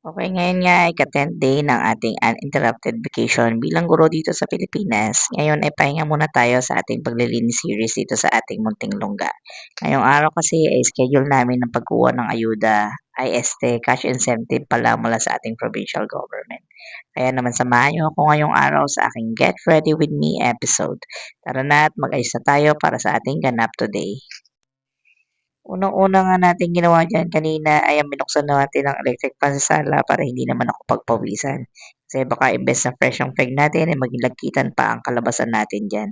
Okay, ngayon nga ay ka-10th day ng ating uninterrupted vacation bilang guro dito sa Pilipinas. Ngayon ay pahinga muna tayo sa ating paglilinis series dito sa ating munting lungga. Ngayong araw kasi ay schedule namin ng pagkuha ng ayuda ay cash incentive pala mula sa ating provincial government. Kaya naman samahan niyo ako ngayong araw sa aking Get Ready With Me episode. Tara na at mag-ayos na tayo para sa ating ganap today. Unang-una nga nating ginawa diyan kanina ay ang binuksan natin ang electric fan sa sala para hindi naman ako pagpawisan. Kasi baka imbes na fresh ang peg natin ay maging lagkitan pa ang kalabasan natin diyan.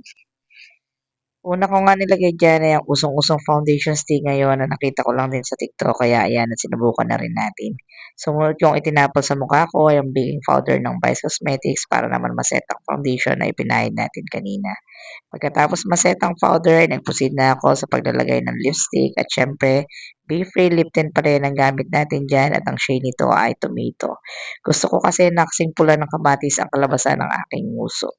Una ko nga nilagay diyan ay ang usong-usong foundation stick ngayon na nakita ko lang din sa TikTok kaya ayan at sinubukan na rin natin. Sumunod kong itinapon sa mukha ko ay ang baking powder ng Vice Cosmetics para naman maset ang foundation na ipinahid natin kanina. Pagkatapos maset ang powder, nag-proceed na ako sa paglalagay ng lipstick at syempre, Be Free Lip Tint pa rin ang gamit natin dyan at ang shade nito ay tomato. Gusto ko kasi na kasing pula ng kamatis ang kalabasan ng aking nguso.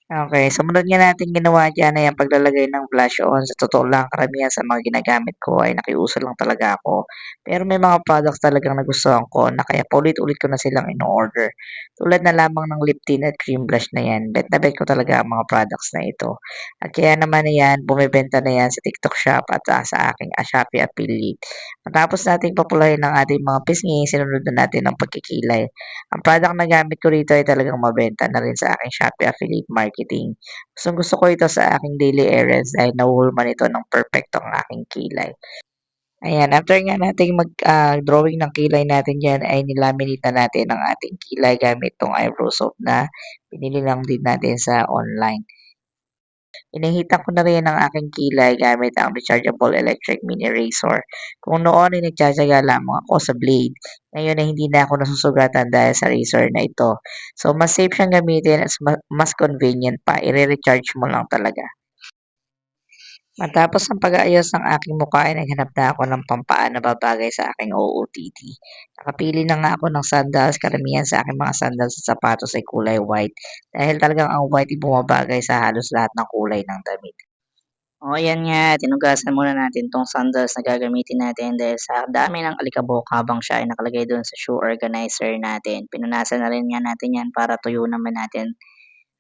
Okay, sumunod nga natin ginawa diyan ay ang paglalagay ng blush on. Sa totoo lang, karamihan sa mga ginagamit ko ay nakiuso lang talaga ako. Pero may mga products talagang nagustuhan ko na kaya paulit-ulit ko na silang in-order. Tulad na lamang ng lip tint at cream blush na yan. Bet na bet ko talaga ang mga products na ito. At kaya naman na yan, bumibenta na yan sa TikTok Shop at sa aking Shopee affiliate. Matapos nating papulahin ng ating mga pisngi, sinunod na natin ang pagkikilay. Ang product na gamit ko rito ay talagang mabenta na rin sa aking Shopee affiliate marketing. Gustong-gusto ko ito sa aking daily errands dahil nahuhulman ito ng perpekto ang aking kilay. Ayan, after nga nating mag-drawing ng kilay natin diyan ay nilaminate na natin ang ating kilay gamit tong eyebrow soap na binili lang din natin sa online. Pinahitan ko na rin ang aking kilay gamit ang rechargeable electric mini razor. Kung noon ay nagtitiyaga lamang ako sa blade, ngayon ay hindi na ako nasusugatan dahil sa razor na ito. So, mas safe siyang gamitin at mas convenient pa. I-recharge mo lang talaga. Matapos ang pag-aayos ng aking mukha ay naghanap na ako ng pampaan na babagay sa aking OOTD. Nakapili na nga ako ng sandals, karamihan sa aking mga sandals at sapatos ay kulay white dahil talagang ang white ay bumabagay sa halos lahat ng kulay ng damit. O ayan nga, tinugasan muna natin 'tong sandals na gagamitin natin dahil sa dami ng alikabok habang siya ay nakalagay do'n sa shoe organizer natin. Pinunasan na rin nga natin 'yan para tuyo naman natin,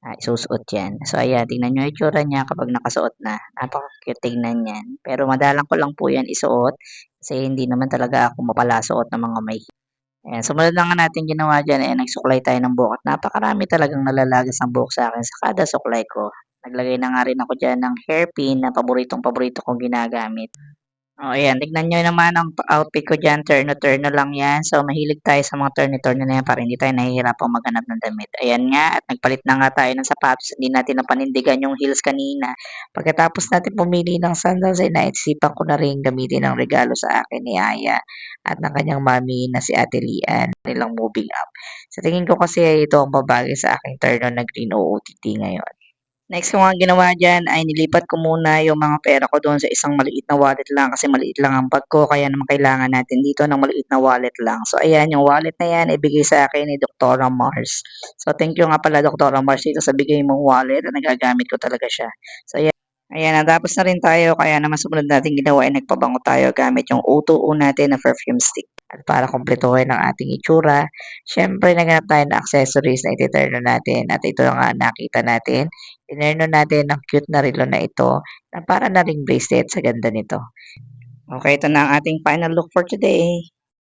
isusuot 'yan. So ayan, tingnan niyo yung itsura niya kapag nakasuot na, napaka-cute tignan niyan. Pero madalang ko lang po 'yan isuot kasi hindi naman talaga ako mapalasuot ng mga may ayan, sumunod na nga natin ginawa diyan, ayan nagsuklay tayo ng buhok at napakarami talagang nalalagas ng buhok sa'kin sa kada suklay ko. Naglagay na nga rin ako diyan ng hairpin na paboritong-paborito kong ginagamit. Oh, ayan tignan niyo naman ang outfit ko diyan, turno-turno lang 'yan. So, mahilig tayo sa mga turno-turno na 'yan para hindi tayo nahihirapang maghanap ng damit. Ayan nga at nagpalit na nga tayo ng sapatos, hindi natin napanindigan yung heels kanina. Pagkatapos natin pumili ng sandals ay naisipan ko na rin gamitin ang regalo sa akin ni Aya at ng kanyang mommy na si Ate Lian, nilang moving up. Sa tingin ko kasi ay ito ang babagay sa aking turno na green OOTD ngayon. Next ko nga ginawa diyan ay nilipat ko muna yung mga pera ko doon sa isang maliit na wallet lang kasi maliit lang ang bag ko kaya naman kailangan natin dito ng maliit na wallet lang. So ayan, yung wallet na yan ibigay sa akin ni Doktora Mars. So thank you nga pala Doktora Mars dito sa bigay mong wallet na nagagamit ko talaga siya. So ayan, ayan natapos na rin tayo kaya naman sumunod natin ginawa ay nagpabango tayo gamit yung O2O natin na perfume stick. At para kumpletuhin ang ating itsura, syempre naghanap tayo ng accessories na iti-turn natin at ito nga nakita natin. Tinerno natin ang cute na relo na ito na para na ring bracelet sa ganda nito. Okay, ito na ang ating final look for today.